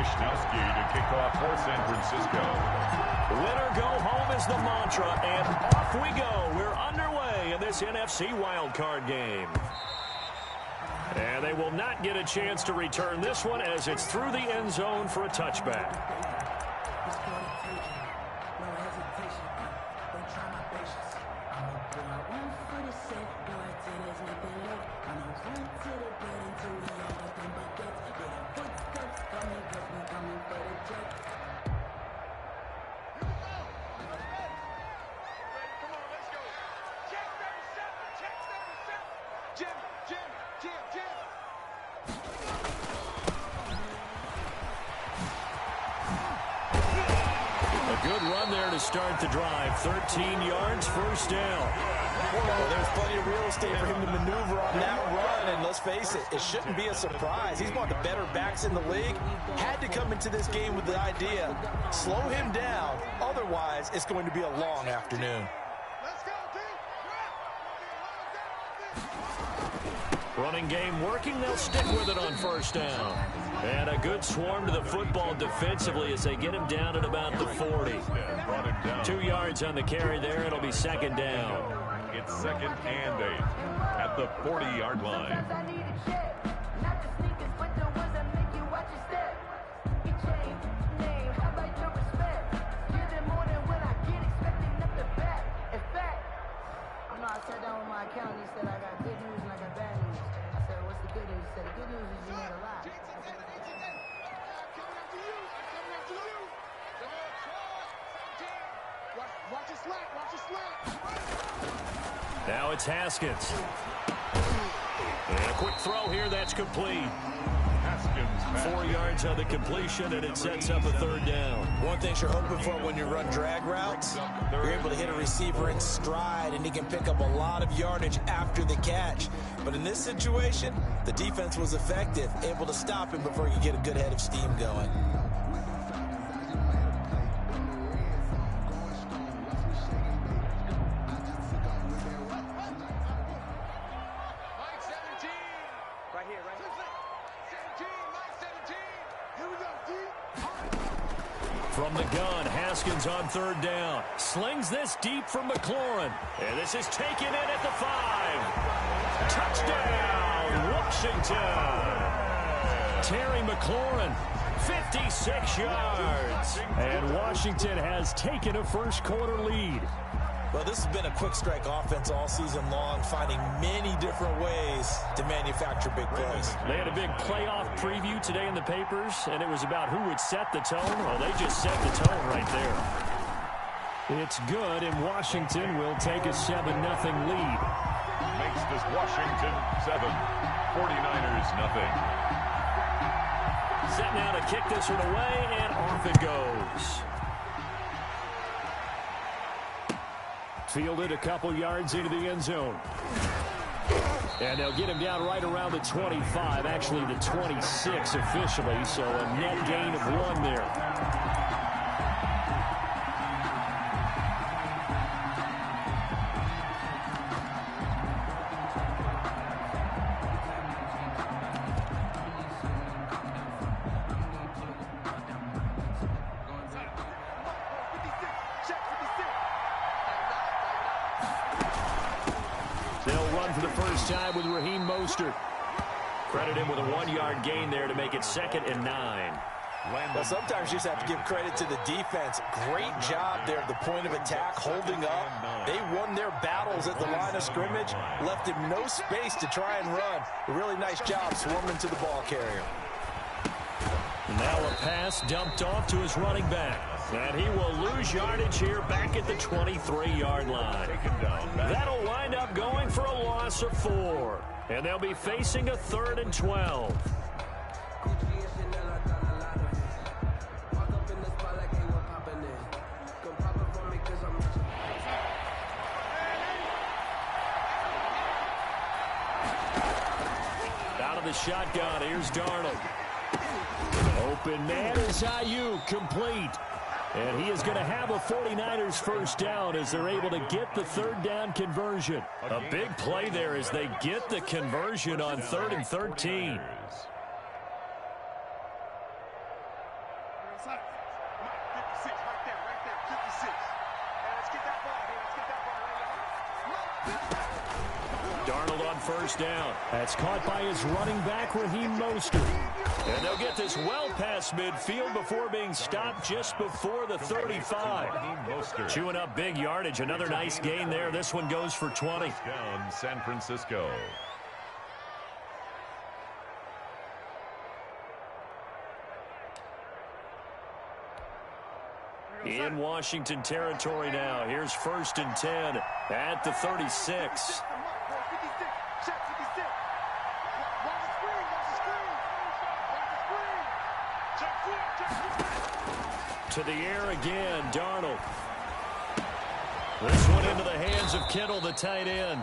Wishnowsky to kick off for San Francisco. Winner go home is the mantra, and off we go. We're underway in this NFC wildcard game. And they will not get a chance to return this one as it's through the end zone for a touchback. Good run there to start the drive. 13 yards, first down. Well, there's plenty of real estate for him to maneuver on that run, and let's face it, it shouldn't be a surprise. He's one of the better backs in the league. Had to come into this game with the idea, slow him down, otherwise it's going to be a long afternoon. Running game working, they'll stick with it on first down. And a good swarm to the football defensively as they get him down at about the 40. 2 yards on the carry there. It'll be second down. It's second and 8 at the 40-yard line. I sat down with my accountant. He said I got good news and I got bad news. I said, what's the good news? He said, the good news is you made a lot. Watch your slack, watch your slack. Now it's Haskins. And a quick throw here, that's complete. 4 yards on the completion, and it sets up a third down. One thing you're hoping for when you run drag routes, you're able to hit a receiver in stride, and he can pick up a lot of yardage after the catch. But in this situation, the defense was effective, able to stop him before he could get a good head of steam going. From the gun, Haskins on third down. Slings this deep from McLaurin. And this is taken in at the 5. Touchdown, Washington. Terry McLaurin, 56 yards. And Washington has taken a first quarter lead. Well, this has been a quick strike offense all season long, finding many different ways to manufacture big plays. They had a big playoff preview today in the papers, and it was about who would set the tone. Well, they just set the tone right there. It's good, and Washington will take a 7-0 lead. Makes this Washington 7, 49ers nothing. Set now to kick this one away, and off it goes. Fielded a couple yards into the end zone. And they'll get him down right around the 25, actually the 26 officially, so a net gain of 1 there. Time with Raheem Mostert. Credit him with a 1-yard gain there to make it 2nd and 9. Well, sometimes you just have to give credit to the defense. Great job there at the point of attack, holding up. They won their battles at the line of scrimmage, left him no space to try and run. A really nice job swarming to the ball carrier. Now a pass dumped off to his running back. And he will lose yardage here back at the 23-yard line. That'll wind up going for a loss of 4. And they'll be facing a 3rd and 12. Out of the shotgun, here's Darnold. Open man is Ayuk, complete. And he is going to have a 49ers first down as they're able to get the 3rd down conversion. A big play there as they get the conversion on 3rd and 13. 56, right there, 56. And let's get that ball here. Let's get that ball right here. Darnold on first down. That's caught by his running back, Raheem Mostert. And they'll get this well past midfield before being stopped just before the 35. Chewing up big yardage. Another nice gain there. This one goes for 20. Down San Francisco. In Washington territory now. Here's 1st and 10 at the 36. To the air again, Darnold. This one into the hands of Kittle, the tight end.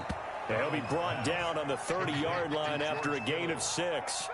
And he'll be brought down on the 30-yard line after a gain of 6.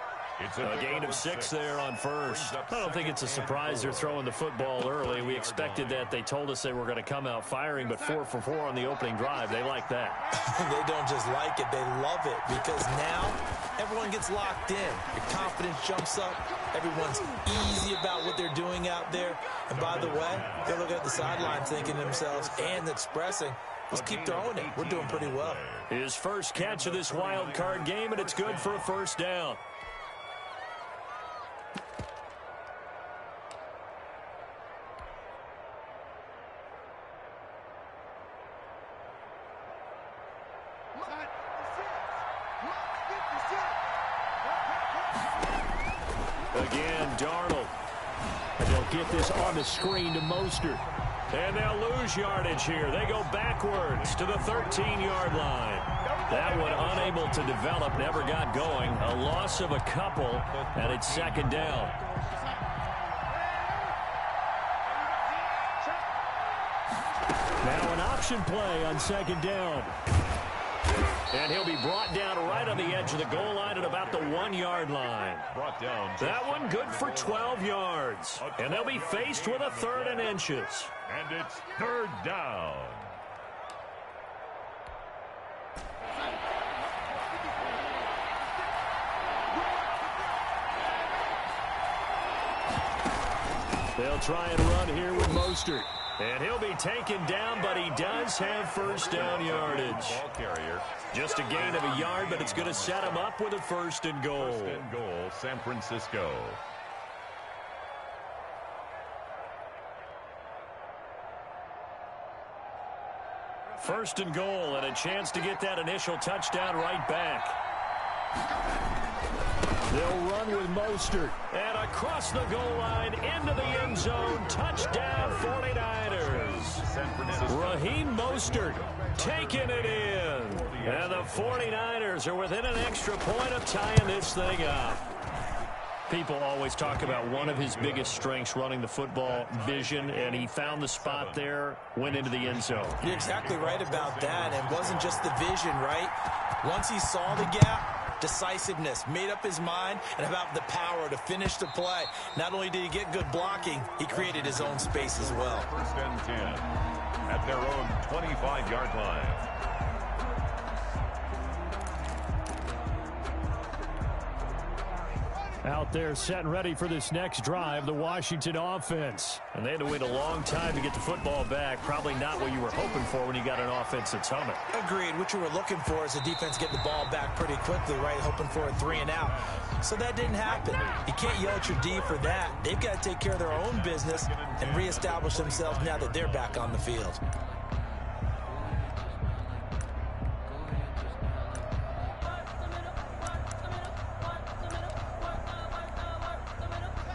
A gain of 6 there on first. I don't think it's a surprise they're throwing the football early. We expected that. They told us they were going to come out firing, but 4 for 4 on the opening drive. They like that. They don't just like it, they love it, because now everyone gets locked in. Your confidence jumps up. Everyone's easy about what they're doing out there. And by the way, they're looking at the sideline thinking to themselves and expressing, let's keep throwing it. We're doing pretty well. His first catch of this wild card game, and it's good for a 1st down. Again, Darnold. And they'll get this on the screen to Mostert. And they'll lose yardage here. They go backwards to the 13-yard line. That one unable to develop, never got going. A loss of a couple, and it's 2nd down. Now an option play on 2nd down. And he'll be brought down right on the edge of the goal line at about the 1-yard line. Brought down. That one good for 12 yards. And they'll be faced with a 3rd and inches. And it's 3rd down. They'll try and run here with Mostert. And he'll be taken down, but he does have 1st down yardage. Ball carrier. Just a gain of a yard, but it's going to set him up with a 1st and goal. 1st and goal, San Francisco. First and goal, and a chance to get that initial touchdown right back. They'll run with Mostert. And across the goal line, into the end zone. Touchdown, 49ers. San Francisco. Raheem Mostert taking it in. And the 49ers are within an extra point of tying this thing up. People always talk about one of his biggest strengths, running the football, vision, and he found the spot there, went into the end zone. You're exactly right about that. And it wasn't just the vision, right? Once he saw the gap, decisiveness, made up his mind, and about the power to finish the play. Not only did he get good blocking, he created his own space as well. 1st and 10 at their own 25-yard line. Out there set and ready for this next drive, the Washington offense. And they had to wait a long time to get the football back. Probably not what you were hoping for when you got an offense that's humming. Agreed. What you were looking for is the defense get the ball back pretty quickly, right? Hoping for a 3 and out. So that didn't happen. You can't yell at your D for that. They've got to take care of their own business and reestablish themselves now that they're back on the field.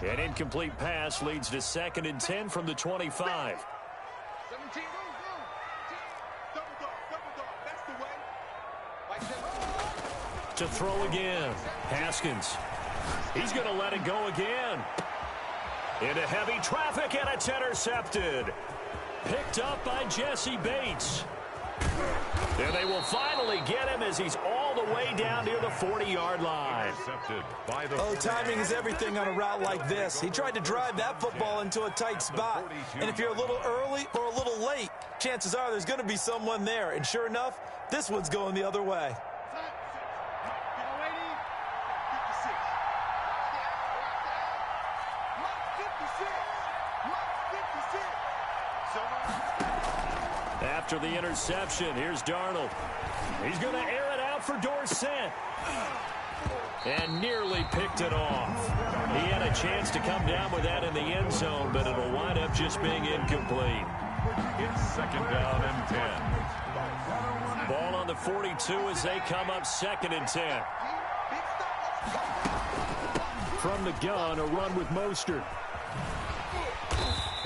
An incomplete pass leads to 2nd and 10 from the 25. 17, double dog, that's the way. Like that. To throw again, Haskins. He's going to let it go again. Into heavy traffic, and it's intercepted. Picked up by Jesse Bates. And they will finally get him as he's all the way down near the 40-yard line. Oh, timing is everything on a route like this. He tried to drive that football into a tight spot. And if you're a little early or a little late, chances are there's going to be someone there. And sure enough, this one's going the other way. After the interception, here's Darnold. He's going to air it out for Dorsett. And nearly picked it off. He had a chance to come down with that in the end zone, but it'll wind up just being incomplete. It's 2nd down and 10. Ball on the 42 as they come up 2nd and 10. From the gun, a run with Mostert.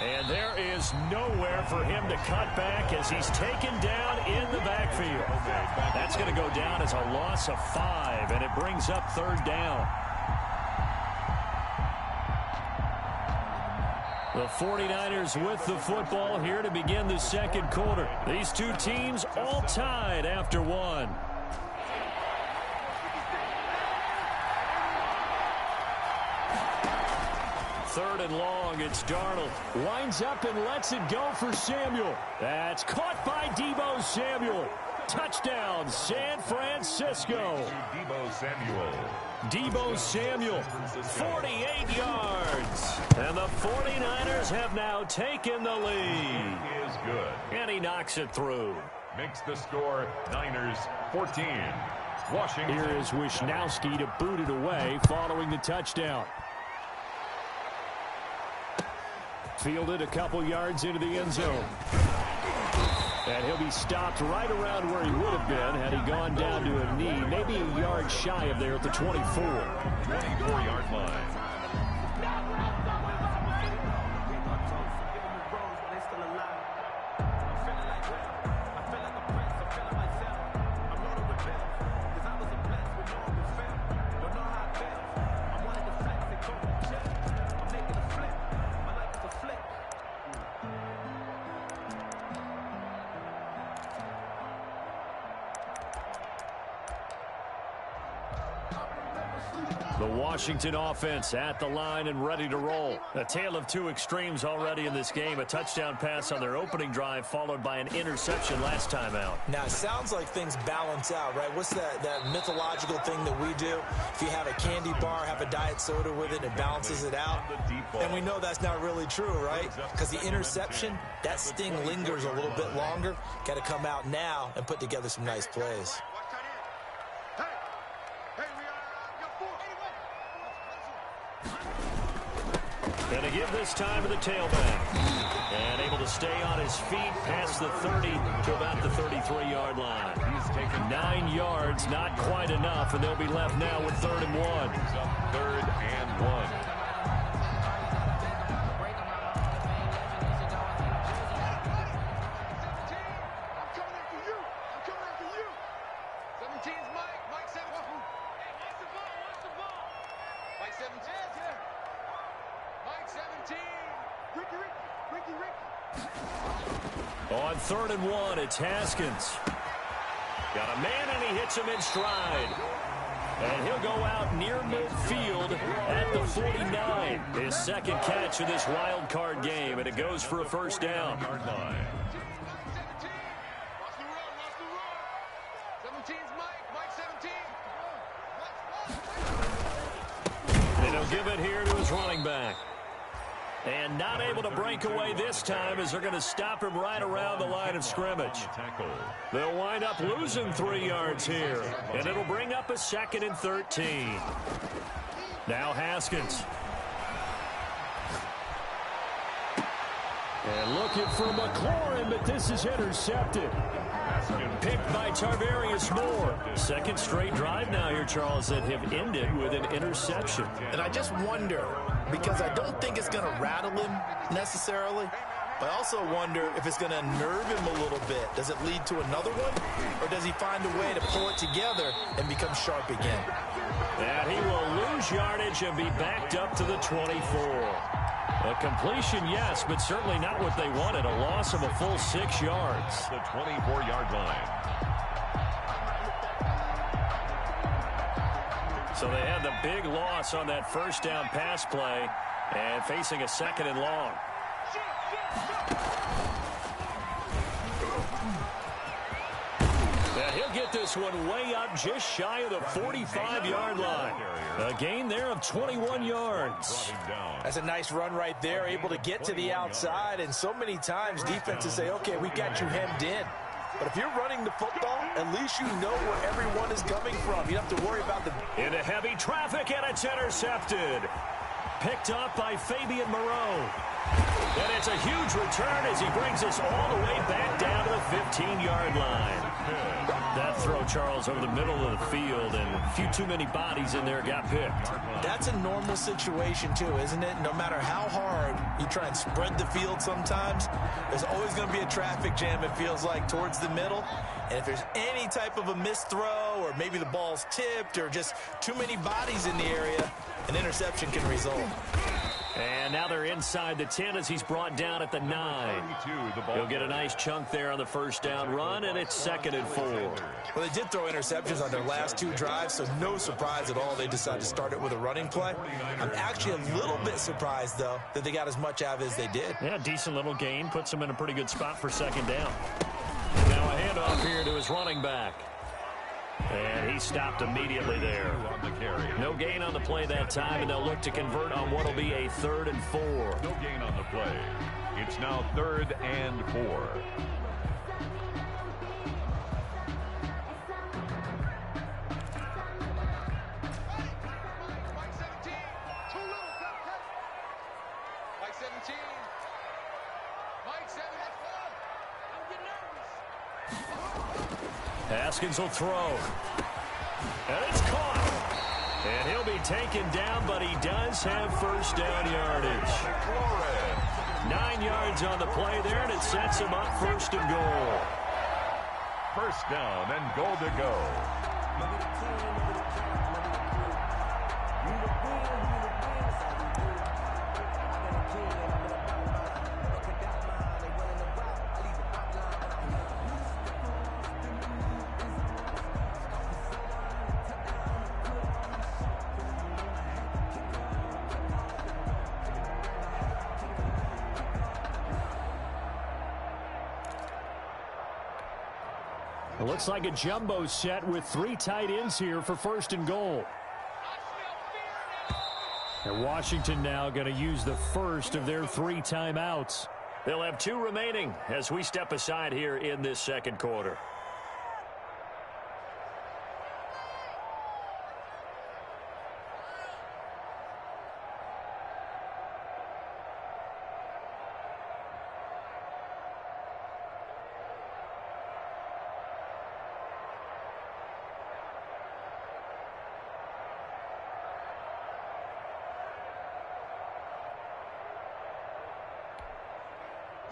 And there is nowhere for him to cut back as he's taken down in the backfield. That's going to go down as a loss of 5, and it brings up 3rd down. The 49ers with the football here to begin the 2nd quarter. These two teams all tied after 1. Third and long, it's Darnold. Winds up and lets it go for Samuel. That's caught by Deebo Samuel. Touchdown, San Francisco. Deebo Samuel, 48 yards. And the 49ers have now taken the lead. He is good. And he knocks it through. Makes the score Niners 14. Washington. Here is Wisnowski to boot it away following the touchdown. Fielded a couple yards into the end zone. And he'll be stopped right around where he would have been had he gone down to a knee, maybe a yard shy of there at the 24. 24-yard line. The Washington offense at the line and ready to roll. A tale of two extremes already in this game. A touchdown pass on their opening drive followed by an interception last time out. Now, it sounds like things balance out, right? What's that mythological thing that we do? If you have a candy bar, have a diet soda with it, it balances it out. And we know that's not really true, right? Because the interception, that sting lingers a little bit longer. Got to come out now and put together some nice plays. And to give this time to the tailback. And able to stay on his feet past the 30 to about the 33-yard line. He's taken 9 yards, not quite enough, and they'll be left now with 3rd and 1. He's up 3rd and 1. On 3rd and 1, it's Haskins. Got a man, and he hits him in stride. And he'll go out near midfield at the 49. His second catch of this wild card game, and it goes for a 1st down. And he'll give it here to his running back. And not able to break away this time as they're going to stop him right around the line of scrimmage. They'll wind up losing 3 yards here. And it'll bring up a 2nd and 13. Now Haskins. And looking for McLaurin, but this is intercepted. Picked by Tarvarius Moore. Second straight drive now here, Charles, that have ended with an interception. And I just wonder, because I don't think it's going to rattle him necessarily, but I also wonder if it's going to nerve him a little bit. Does it lead to another one? Or does he find a way to pull it together and become sharp again? And he will lose yardage and be backed up to the 24. A completion, yes, but certainly not what they wanted. A loss of a full 6 yards. The 24-yard line. So they had the big loss on that 1st down pass play and facing a 2nd and long. And he'll get put this one way up just shy of the 45-yard line. A gain there of 21 yards. That's a nice run right there, able to get to the outside. And so many times defenses say, okay, we got you hemmed in. But if you're running the football, at least you know where everyone is coming from. You don't have to worry about the... Into heavy traffic, and it's intercepted. Picked up by Fabian Moreau. And it's a huge return as he brings us all the way back down to the 15-yard line. That throw, Charles, over the middle of the field, and a few too many bodies in there got picked. That's a normal situation, too, isn't it? No matter how hard you try and spread the field sometimes, there's always going to be a traffic jam, it feels like, towards the middle. And if there's any type of a missed throw, or maybe the ball's tipped, or just too many bodies in the area, an interception can result. And now they're inside the 10 as he's brought down at the 9. He'll get a nice chunk there on the first down run, and it's 2nd and 4. Well, they did throw interceptions on their last 2 drives, so no surprise at all they decided to start it with a running play. I'm actually a little bit surprised, though, that they got as much out of it as they did. Yeah, decent little gain. Puts them in a pretty good spot for 2nd down. Now a handoff here to his running back. And he stopped immediately there. No gain on the play that time, and they'll look to convert on what will be a 3rd and 4. No gain on the play. It's now 3rd and 4. Mike 17. Mike 7. I'm getting nervous. Haskins will throw. And it's caught. And he'll be taken down, but he does have first down yardage. 9 yards on the play there, and it sets him up 1st and goal. First down and goal to go. It looks like a jumbo set with 3 tight ends here for 1st and goal. And Washington now going to use the first of their 3 timeouts. They'll have 2 remaining as we step aside here in this 2nd quarter.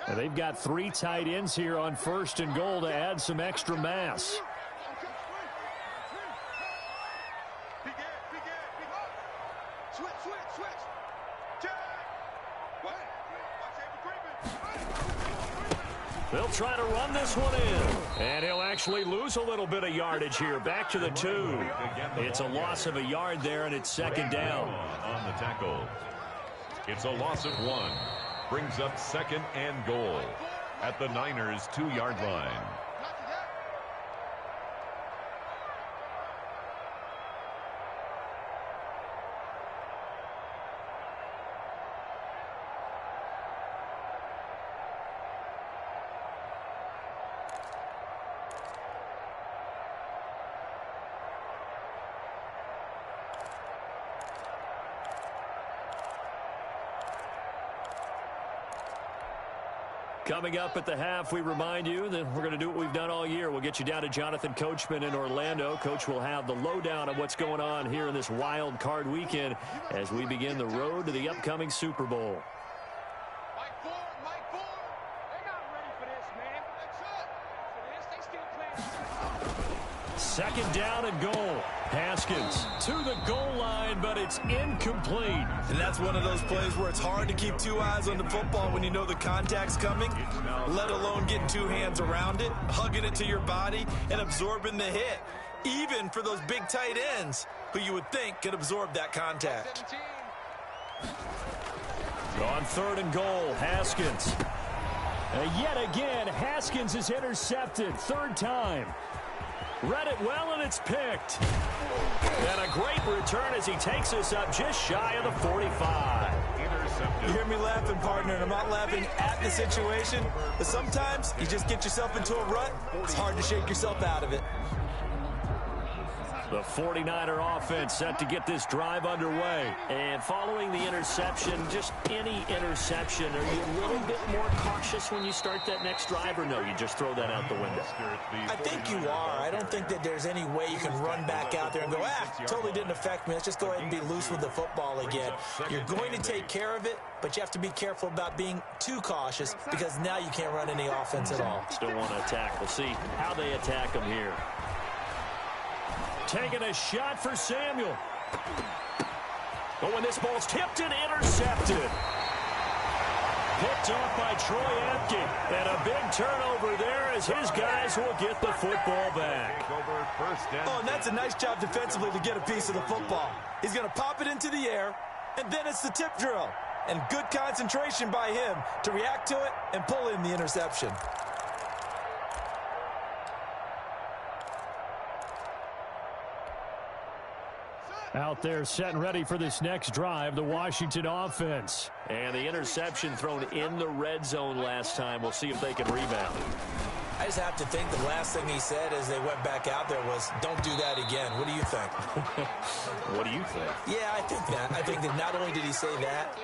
And they've got 3 tight ends here on 1st and goal to add some extra mass. They'll try to run this one in. And he'll actually lose a little bit of yardage here. Back to the 2. It's a loss of a yard there, and it's 2nd down. On the tackle. It's a loss of 1. Brings up 2nd and goal at the Niners' 2-yard line. Coming up at the half, we remind you that we're going to do what we've done all year. We'll get you down to Jonathan Coachman in Orlando. Coach will have the lowdown on what's going on here in this wild card weekend as we begin the road to the upcoming Super Bowl. Mike Ford. They're not ready for this, man. That's it. For this, they still playing. 2nd down and goal. Haskins to the goal line, but it's incomplete. And that's one of those plays where it's hard to keep 2 eyes on the football when you know the contact's coming, let alone getting 2 hands around it, hugging it to your body, and absorbing the hit. Even for those big tight ends who you would think could absorb that contact. 17. On 3rd and goal, Haskins. Yet again, Haskins is intercepted. 3rd time. Read it well, and it's picked. And a great return as he takes us up just shy of the 45. You hear me laughing, partner, and I'm not laughing at the situation, but sometimes you just get yourself into a rut. It's hard to shake yourself out of it. The 49er offense set to get this drive underway. And following the interception, just any interception, are you a little bit more cautious when you start that next drive, or no, you just throw that out the window? I think you are. I don't think that there's any way you can run back out there and go, totally didn't affect me. Let's just go ahead and be loose with the football again. You're going to take care of it, but you have to be careful about being too cautious because now you can't run any offense at all. Still want to attack. We'll see how they attack them here. Taking a shot for Samuel. Oh, and this ball's tipped and intercepted. Picked off by Troy Apke. And a big turnover there as his guys will get the football back. Oh, and that's a nice job defensively to get a piece of the football. He's going to pop it into the air, and then it's the tip drill. And good concentration by him to react to it and pull in the interception. Out there set and ready for this next drive, the Washington offense. And the interception thrown in the red zone last time. We'll see if they can rebound. I just have to think the last thing he said as they went back out there was, don't do that again. What do you think? What do you think? Yeah, I think that. I think that not only did he say that,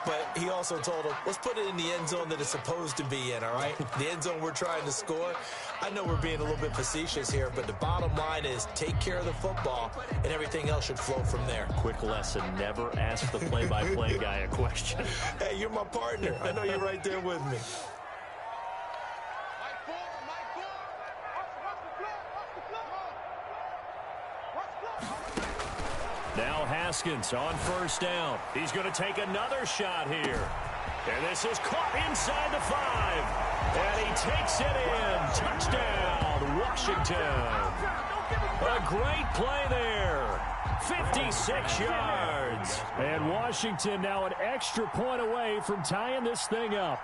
but he also told him, let's put it in the end zone that it's supposed to be in, all right? The end zone we're trying to score. I know we're being a little bit facetious here, but the bottom line is take care of the football, and everything else should flow from there. Quick lesson, never ask the play-by-play guy a question. Hey, you're my partner. I know you're right there with me. Now Haskins on first down. He's going to take another shot here. And this is caught inside the 5. And he takes it in. Touchdown, Washington. A great play there. 56 yards. And Washington now an extra point away from tying this thing up.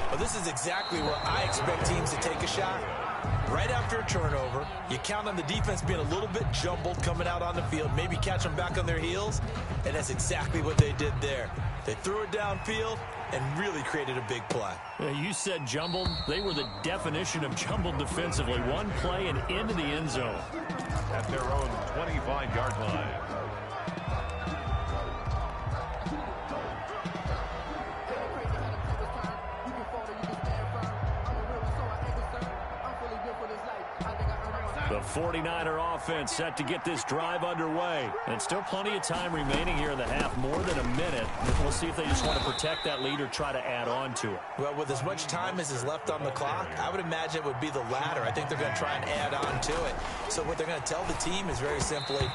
Well, this is exactly where I expect teams to take a shot. Right after a turnover, you count on the defense being a little bit jumbled coming out on the field, maybe catch them back on their heels, and that's exactly what they did there. They threw it downfield and really created a big play. You said jumbled. They were the definition of jumbled defensively. One play and into the end zone. At their own 25-yard line. The 49er offense set to get this drive underway. And still plenty of time remaining here in the half, more than a minute. We'll see if they just want to protect that lead or try to add on to it. Well, with as much time as is left on the clock, I would imagine it would be the latter. I think they're going to try and add on to it. So what they're going to tell the team is very simply,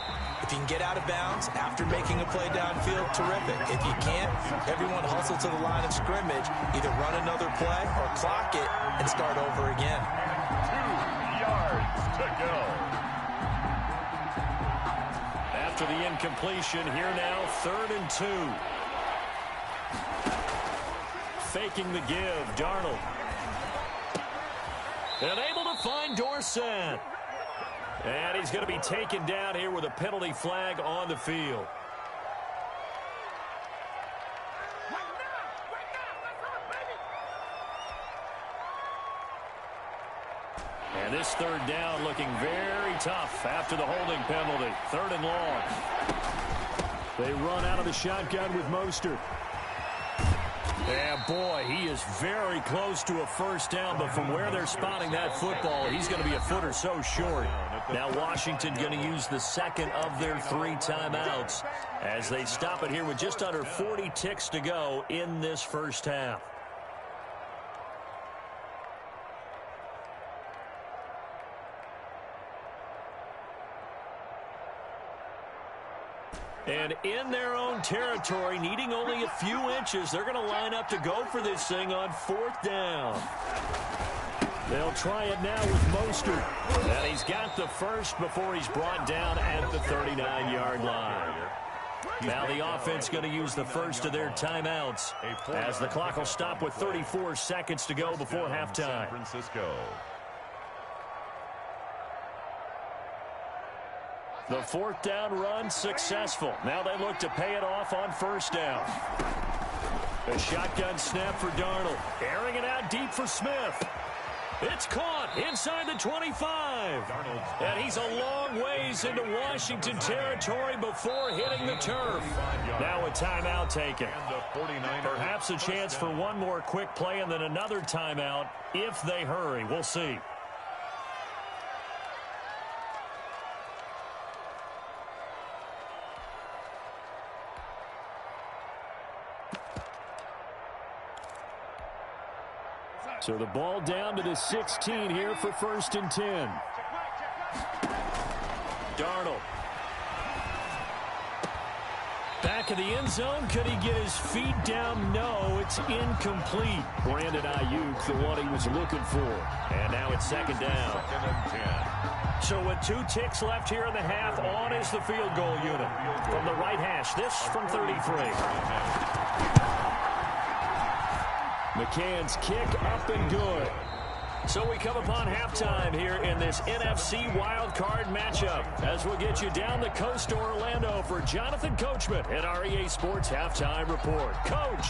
if you can get out of bounds after making a play downfield, terrific. If you can't, everyone hustle to the line of scrimmage, either run another play or clock it and start over again. 2 yards to go. After the incompletion, here now, 3rd and 2. Faking the give, Darnold. And able to find Dorsett. And he's going to be taken down here with a penalty flag on the field. And this 3rd down looking very tough after the holding penalty. 3rd and long. They run out of the shotgun with Mostert. Yeah, boy, he is very close to a first down, but from where they're spotting that football, he's going to be a foot or so short. Now Washington going to use the second of their 3 timeouts as they stop it here with just under 40 ticks to go in this first half. And in their own territory, needing only a few inches, they're going to line up to go for this thing on 4th down. They'll try it now with Mostert. And he's got the first before he's brought down at the 39-yard line. Now the offense going to use the first of their timeouts as the clock will stop with 34 seconds to go before halftime. San Francisco. The fourth down run successful. Now they look to pay it off on first down. A shotgun snap for Darnold. Airing it out deep for Smith. It's caught inside the 25. And he's a long ways into Washington territory before hitting the turf. Now a timeout taken. Perhaps a chance for one more quick play and then another timeout if they hurry. We'll see. So the ball down to the 16 here for 1st and 10. Darnold. Back of the end zone. Could he get his feet down? No, it's incomplete. Brandon Ayuk, the one he was looking for. And now it's 2nd down. 2nd and 10. So with 2 ticks left here in the half, on is the field goal unit. From the right hash, this from 33. McCann's kick up and good. So we come upon halftime here in this NFC wildcard matchup as we'll get you down the coast to Orlando for Jonathan Coachman at our EA Sports Halftime Report. Coach,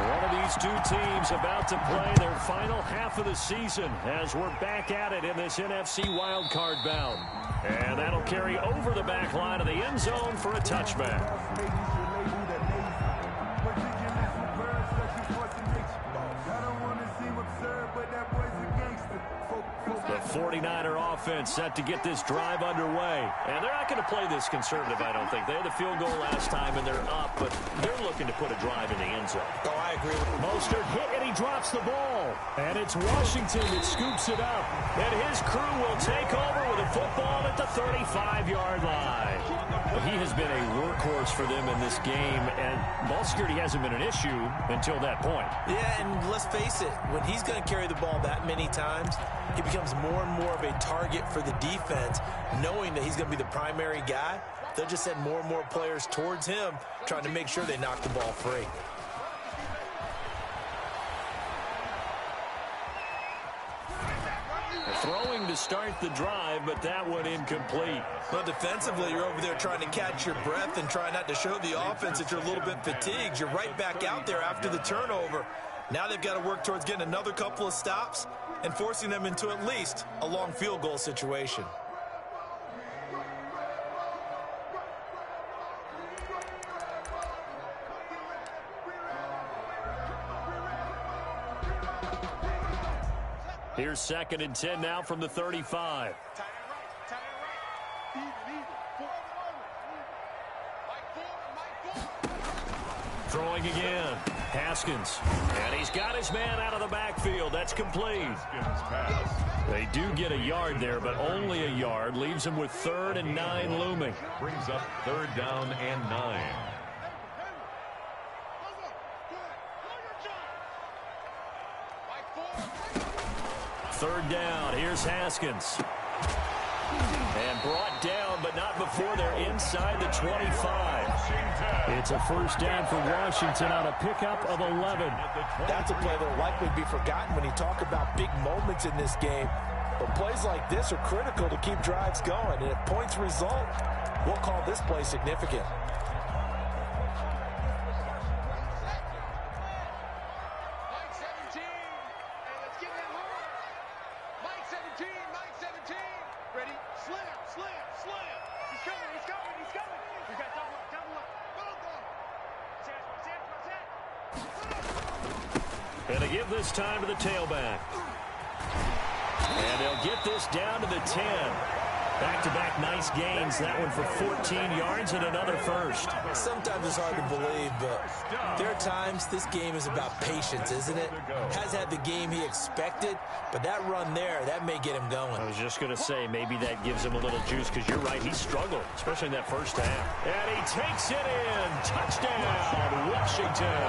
one of these 2 teams about to play their final half of the season as we're back at it in this NFC wildcard bout. And that'll carry over the back line of the end zone for a touchback. The 49er offense set to get this drive underway. And they're not going to play this conservative, I don't think. They had the field goal last time, and they're up, but they're looking to put a drive in the end zone. Oh, I agree with you. Mostert hit, and he drops the ball. And it's Washington that scoops it up. And his crew will take over with a football at the 35-yard line. He has been a workhorse for them in this game, and ball security hasn't been an issue until that point. Yeah, and let's face it, when he's going to carry the ball that many times, he becomes more and more of a target for the defense, knowing that he's going to be the primary guy. They'll just send more and more players towards him, trying to make sure they knock the ball free. Throwing to start the drive, but that one incomplete. Well, defensively, you're over there trying to catch your breath and try not to show the offense that you're a little bit fatigued. You're right back out there after the turnover. Now they've got to work towards getting another couple of stops and forcing them into at least a long field goal situation. Here's 2nd and 10 now from the 35. Throwing again. Haskins. And he's got his man out of the backfield. That's complete. They do get a yard there, but only a yard. Leaves him with 3rd and 9 looming. Brings up 3rd down and 9. Third down. Here's Haskins. And brought down, but not before they're inside the 25. It's a first down for Washington on a pickup of 11. That's a play that will likely be forgotten when you talk about big moments in this game. But plays like this are critical to keep drives going. And if points result, we'll call this play significant. And they give this time to the tailback. And they'll get this down to the 10. Back-to-back nice gains. That one for 14 yards and another first. Sometimes it's hard to believe, but there are times this game is about patience, isn't it? Has had the game he expected, but that run there, that may get him going. I was just going to say, maybe that gives him a little juice, because you're right, he struggled, especially in that first half. And he takes it in. Touchdown, Washington.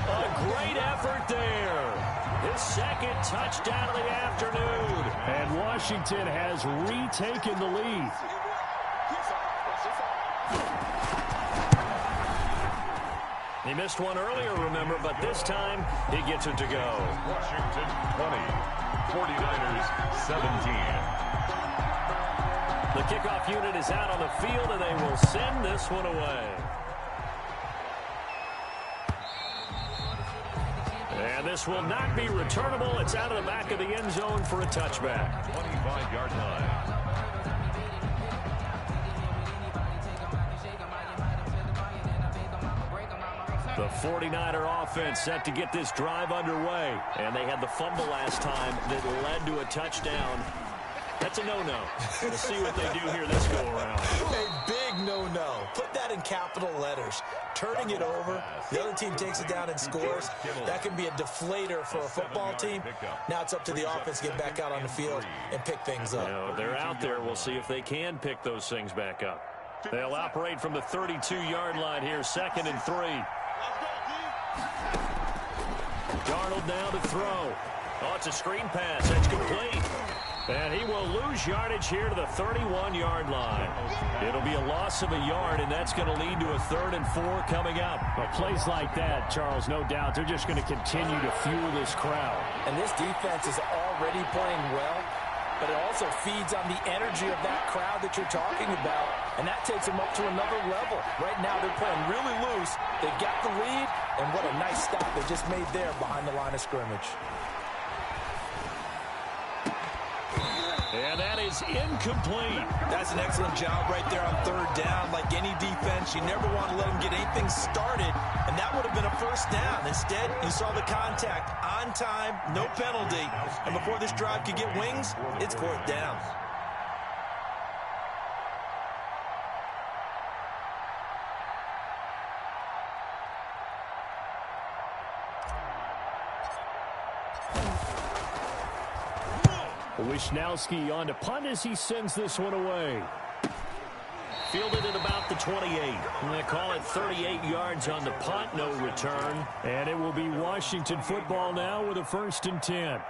A great effort there. His 2nd touchdown of the afternoon. And Washington has retaken the lead. He missed one earlier, remember, but this time he gets it to go. Washington 20, 49ers 17. The kickoff unit is out on the field, and they will send this one away. And this will not be returnable. It's out of the back of the end zone for a touchback. 25-yard line. The 49er offense set to get this drive underway. And they had the fumble last time that led to a touchdown. That's a no-no. We'll see what they do here this go-around. A big no-no. Put that in capital letters. Turning it over, the other team takes it down and scores. That can be a deflator for a football team. Now it's up to the offense to get back out on the field and pick things up. They're out there. We'll see if they can pick those things back up. They'll operate from the 32-yard line here, 2nd and 3. Darnold now to throw. Oh, it's a screen pass. That's complete. And he will lose yardage here to the 31-yard line. It'll be a loss of a yard, and that's going to lead to a 3rd and 4 coming up. Well, plays like that, Charles, no doubt, they're just going to continue to fuel this crowd. And this defense is already playing well, but it also feeds on the energy of that crowd that you're talking about, and that takes them up to another level. Right now, they're playing really loose. They've got the lead, and what a nice stop they just made there behind the line of scrimmage. And that is incomplete. That's an excellent job right there on 3rd down. Like any defense, you never want to let them get anything started, and that would have been a 1st down. Instead, you saw the contact on time, no penalty, and before this drive could get wings, it's 4th down. Wisnowski on to punt as he sends this one away. Fielded at about the 28. And they call it 38 yards on the punt, no return. And it will be Washington football now with a 1st and 10.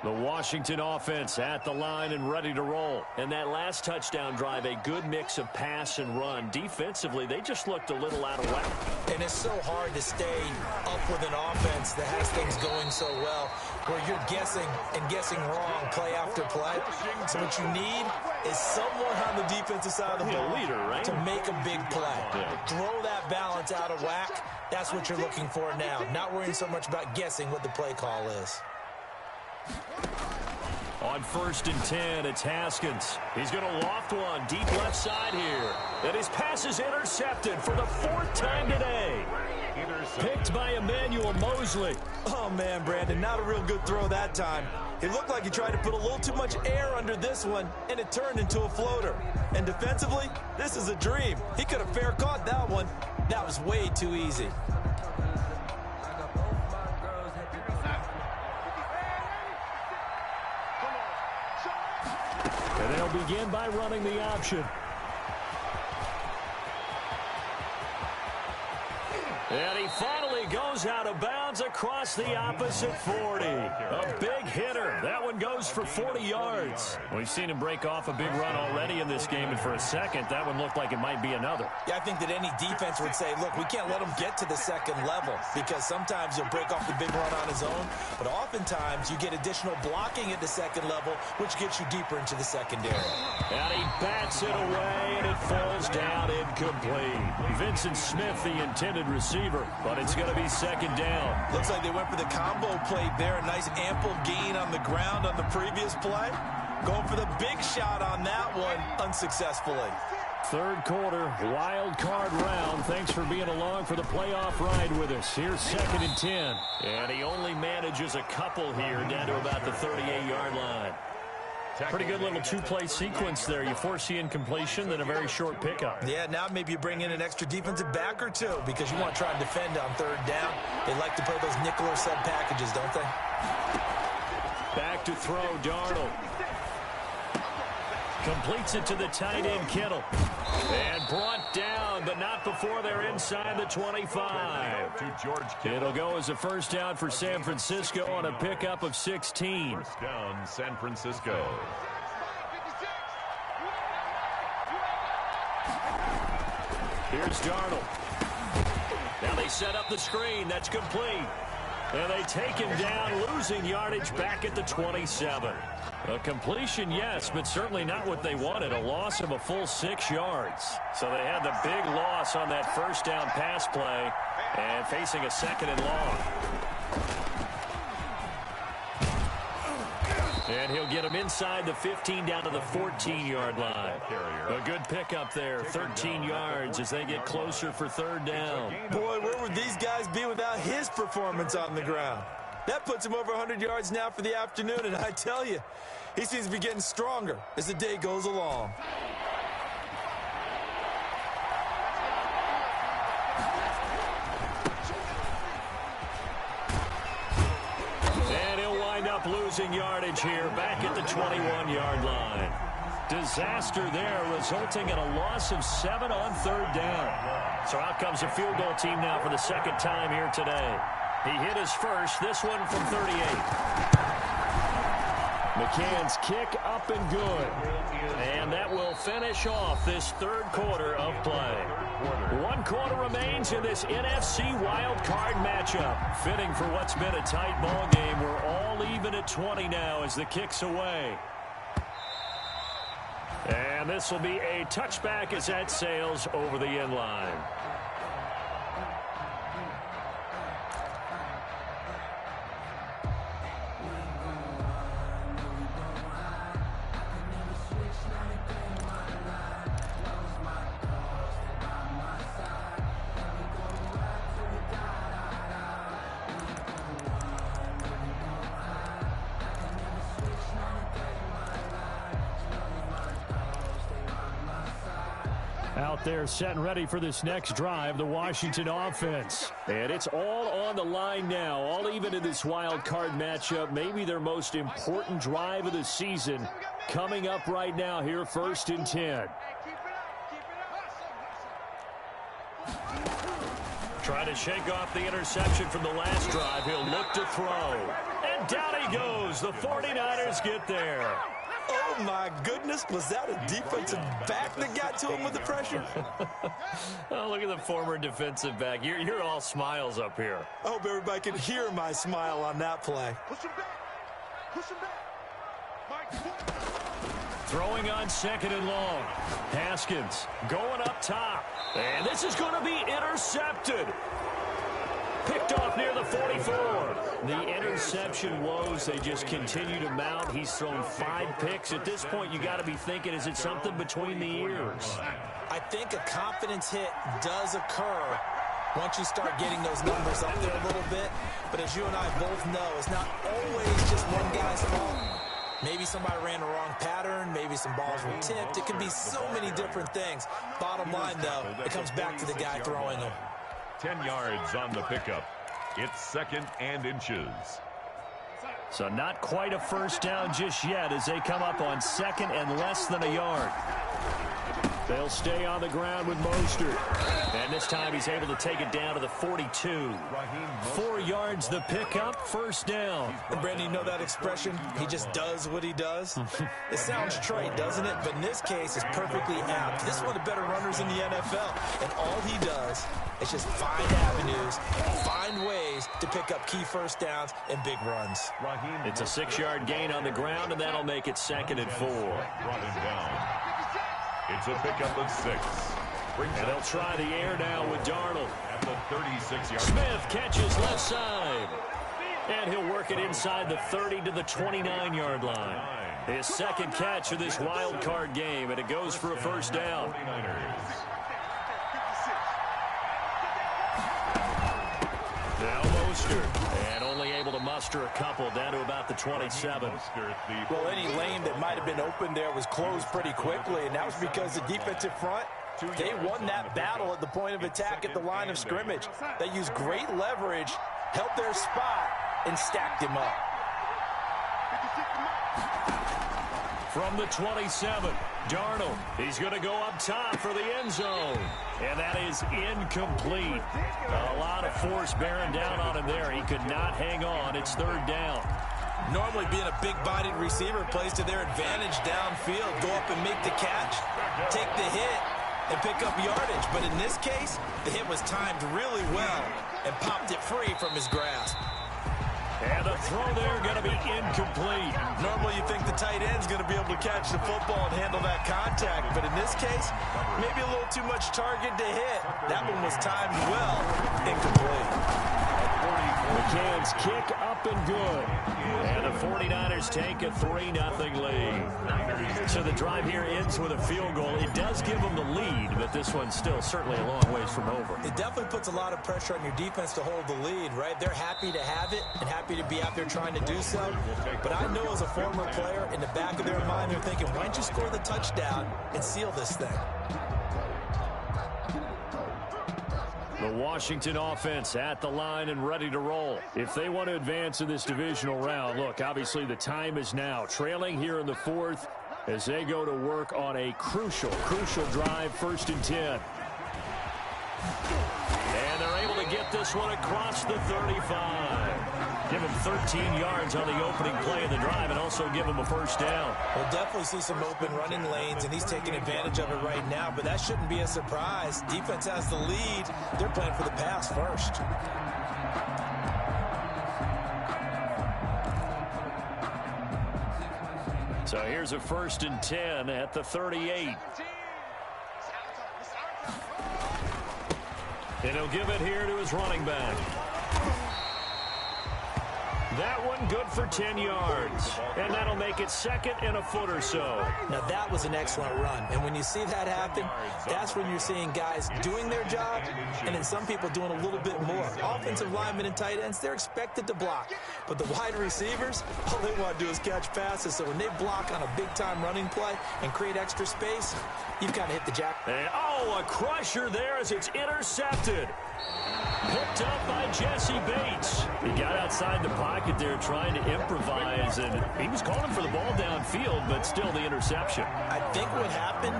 The Washington offense at the line and ready to roll. And that last touchdown drive, a good mix of pass and run. Defensively, they just looked a little out of whack. And it's so hard to stay up with an offense that has things going so well, where you're guessing and guessing wrong play after play. So what you need is someone on the defensive side of the ball leader, right? to make a big play. Yeah. Throw that balance out of whack. That's what you're looking for now. Not worrying so much about guessing what the play call is. On 1st and 10, it's Haskins. He's going to loft one deep left side here. And his pass is intercepted for the 4th time today. Picked by Emmanuel Mosley. Oh, man, Brandon, not a real good throw that time. It looked like he tried to put a little too much air under this one, and it turned into a floater. And defensively, this is a dream. He could have fair caught that one. That was way too easy. And they'll begin by running the option. And he finally goes out of bounds across the opposite 40. A big hitter. That one goes for 40 yards. We've seen him break off a big run already in this game, and for a second, that one looked like it might be another. Yeah, I think that any defense would say, look, we can't let him get to the 2nd level, because sometimes he'll break off the big run on his own, but oftentimes you get additional blocking at the 2nd level, which gets you deeper into the secondary. And he bats it away, and it falls down incomplete. Vincent Smith, the intended receiver, but it's going to be 2nd down. Looks like they went for the combo play there. A nice ample gain on the ground on the previous play. Going for the big shot on that one unsuccessfully. 3rd quarter, wild card round. Thanks for being along for the playoff ride with us. Here's 2nd and 10. And he only manages a couple here down to about the 38-yard line. Pretty good little 2-play sequence there. You force the incompletion, then a very short pickup. Yeah, now maybe you bring in an extra defensive back or two because you want to try and defend on 3rd down. They like to play those nickel or sub packages, don't they? Back to throw, Darnold. Completes it to the tight end, Kittle. And brought down, but not before they're inside the 25. To George Kittle. It'll go as a 1st down for San Francisco on a pickup of 16. 1st down, San Francisco. Here's Darnold. Now they set up the screen. That's complete. And they take him down, losing yardage back at the 27. A completion, yes, but certainly not what they wanted. A loss of a full 6 yards. So they had the big loss on that first down pass play and facing a 2nd and long. And he'll get him inside the 15 down to the 14-yard line. A good pickup there, 13 yards as they get closer for 3rd down. Boy, where would these guys be without his performance on the ground? That puts him over 100 yards now for the afternoon, and I tell you, he seems to be getting stronger as the day goes along. And he'll wind up losing yardage here back at the 21-yard line. Disaster there, resulting in a loss of 7 on 3rd down. So out comes a field goal team now for the 2nd time here today. He hit his first, this one from 38. McCann's kick up and good. And that will finish off this 3rd quarter of play. 1 quarter remains in this NFC wild card matchup. Fitting for what's been a tight ball game. We're all even at 20 now as the kick's away. And this will be a touchback as that sails over the end line. Out there set and ready for this next drive, the Washington offense. And it's all on the line now, all even in this wild card matchup. Maybe their most important drive of the season coming up right now here, 1st and 10. Trying to shake off the interception from the last drive. He'll look to throw. And down he goes. The 49ers get there. Oh, my goodness. Was that a defensive back that got to him with the pressure? Oh, look at the former defensive back. You're all smiles up here. I hope everybody can hear my smile on that play. Push him back. Push him back. Throwing on 2nd and long. Haskins going up top. And this is going to be intercepted. Picked off near the 44. The interception woes, they just continue to mount. He's thrown 5 picks. At this point, you got to be thinking, is it something between the ears? I think a confidence hit does occur once you start getting those numbers up there a little bit. But as you and I both know, it's not always just one guy's fault. Maybe somebody ran the wrong pattern. Maybe some balls were tipped. It can be so many different things. Bottom line, though, it comes back to the guy throwing them. 10 yards on the pickup. It's 2nd and inches. So not quite a first down just yet as they come up on 2nd and less than a yard. They'll stay on the ground with Mostert. And this time he's able to take it down to the 42. 4 yards the pickup, 1st down. And Brandon, you know that expression? He just does what he does? It sounds trite, doesn't it? But in this case, it's perfectly apt. This is one of the better runners in the NFL. And all he does is just find avenues, find ways to pick up key first downs and big runs. It's a 6-yard gain on the ground, and that'll make it 2nd and 4. Brought him down. It's a pickup of 6. And they'll try the air now with Darnold. At the 36-yard. Smith catches left side. And he'll work it inside the 30 to the 29-yard line. His 2nd catch of this wild card game, and it goes for a 1st down. 49ers. Now Mostert, and only able to muster a couple down to about the 27. Well, any lane that might have been open there was closed pretty quickly, and that was because the defensive front, they won that battle at the point of attack at the line of scrimmage. They used great leverage, held their spot, and stacked him up. From the 27, Darnold. He's going to go up top for the end zone. And that is incomplete. A lot of force bearing down on him there. He could not hang on. It's 3rd down. Normally being a big-bodied receiver plays to their advantage downfield. Go up and make the catch, take the hit, and pick up yardage. But in this case, the hit was timed really well and popped it free from his grasp. And the throw there going to be incomplete. Normally you think the tight end's going to be able to catch the football and handle that contact. But in this case, maybe a little too much target to hit. That one was timed well. Incomplete. McCann's kick up and good. And the 49ers take a 3-0 lead. So the drive here ends with a field goal. It does give them the lead, but this one's still certainly a long ways from over. It definitely puts a lot of pressure on your defense to hold the lead, right? They're happy to have it and happy to be out there trying to do so. But I know as a former player, in the back of their mind, they're thinking, why don't you score the touchdown and seal this thing? The Washington offense at the line and ready to roll. If they want to advance in this divisional round, look, obviously the time is now. Trailing here in the fourth as they go to work on a crucial drive, 1st and 10. And they're able to get this one across the 35. Give him 13 yards on the opening play of the drive and also give him a first down. We'll definitely see some open running lanes, and he's taking advantage of it right now, but that shouldn't be a surprise. Defense has the lead. They're playing for the pass first. So here's a 1st and 10 at the 38. And he'll give it here to his running back. That one good for 10 yards. And that'll make it 2nd and a foot or so. Now that was an excellent run. And when you see that happen, that's when you're seeing guys doing their job and then some people doing a little bit more. Offensive linemen and tight ends, they're expected to block. But the wide receivers, all they want to do is catch passes. So when they block on a big-time running play and create extra space, you've kind of hit the jack. And, a crusher there as it's intercepted. Picked up by Jesse Bates. He got outside the pocket there trying to improvise, and he was calling for the ball downfield, but still the interception. I think what happened,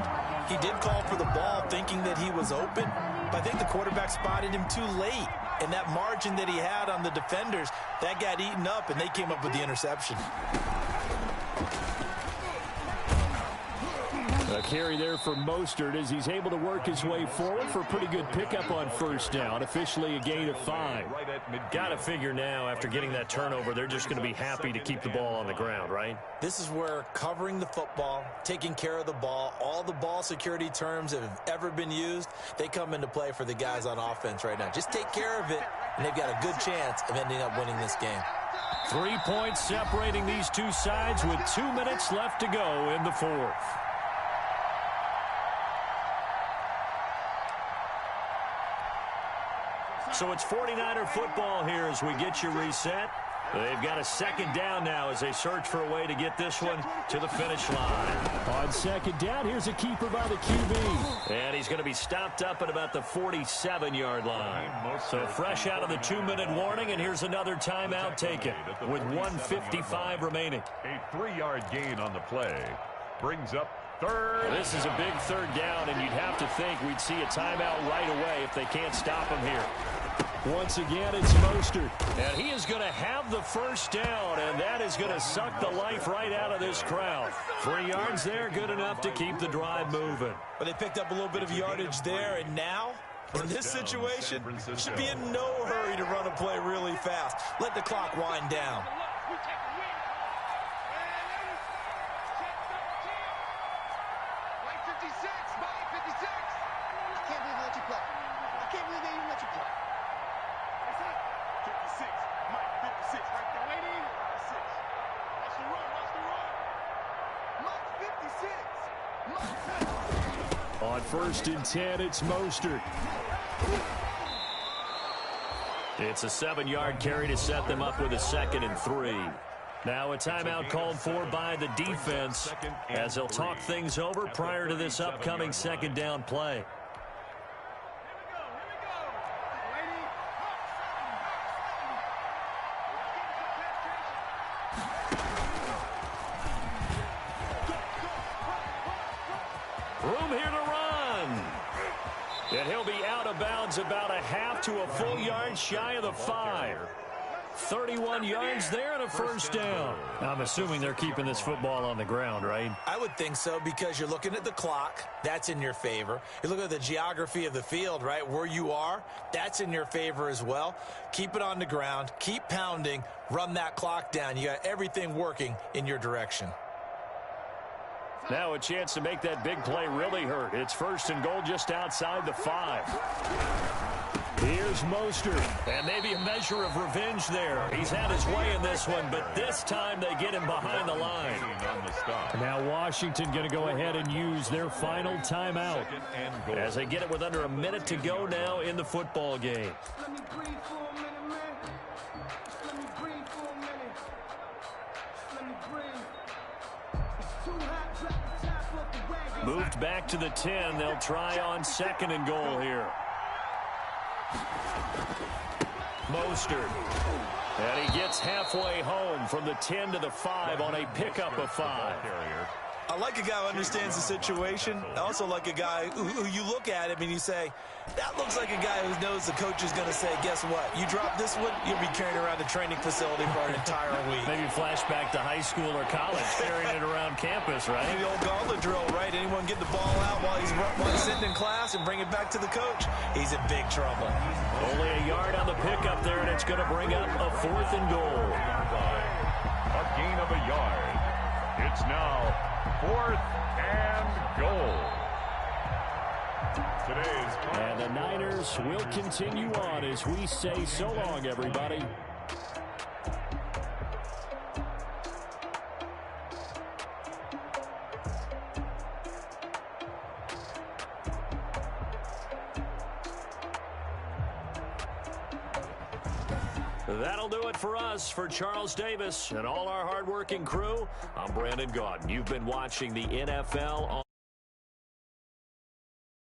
he did call for the ball thinking that he was open, but I think the quarterback spotted him too late. And that margin that he had on the defenders, that got eaten up, and they came up with the interception. A carry there for Mostert as he's able to work his way forward for a pretty good pickup on 1st down. Officially a gain of 5. Got to figure now, after getting that turnover, they're just going to be happy to keep the ball on the ground, right? This is where covering the football, taking care of the ball, all the ball security terms that have ever been used, they come into play for the guys on offense right now. Just take care of it, and they've got a good chance of ending up winning this game. 3 points separating these two sides with 2 minutes left to go in the fourth. So it's 49er football here as we get you reset. They've got a 2nd down now as they search for a way to get this one to the finish line. On 2nd down, here's a keeper by the QB. And he's going to be stopped up at about the 47-yard line. So fresh out of the 2-minute warning, and here's another timeout taken with 1:55 remaining. A 3-yard gain on the play brings up 3rd. This is a big 3rd down, and you'd have to think we'd see a timeout right away if they can't stop him here. Once again, it's Mostert. And he is going to have the first down, and that is going to suck the life right out of this crowd. 3 yards there, good enough to keep the drive moving. But they picked up a little bit of yardage there, and now, in this situation, should be in no hurry to run a play really fast. Let the clock wind down. On 1st and 10, it's Mostert. It's a 7-yard carry to set them up with a 2nd and 3. Now a timeout called for by the defense as they'll talk things over prior to this upcoming 2nd down play. Room here to run. And he'll be out of bounds about a half to a full yard shy of the 5. 31 yards there and a first down. I'm assuming they're keeping this football on the ground, right? I would think so, because you're looking at the clock. That's in your favor. You look at the geography of the field, right, where you are. That's in your favor as well. Keep it on the ground. Keep pounding. Run that clock down. You got everything working in your direction. Now a chance to make that big play really hurt. It's first and goal just outside the 5. Here's Mostert, and maybe a measure of revenge there. He's had his way in this one, but this time they get him behind the line. Now Washington going to go ahead and use their final timeout as they get it with under a minute to go now in the football game. Moved back to the 10. They'll try on second and goal here. Mostert. And he gets halfway home from the 10 to the 5 on a pickup of 5. I like a guy who understands the situation. I also like a guy who you look at him and you say, that looks like a guy who knows the coach is going to say, guess what? You drop this one, you'll be carrying around the training facility for an entire week. Maybe flashback to high school or college, carrying it around campus, right? The old gauntlet drill, right? Anyone get the ball out while he's sitting in class and bring it back to the coach? He's in big trouble. Only a yard on the pickup there, and it's going to bring up a 4th and goal. A gain of a yard. It's now 4th and goal. And the Niners will continue on as we say so long, everybody. That'll do it for us. For Charles Davis and all our hardworking crew, I'm Brandon Gaudin. You've been watching the NFL on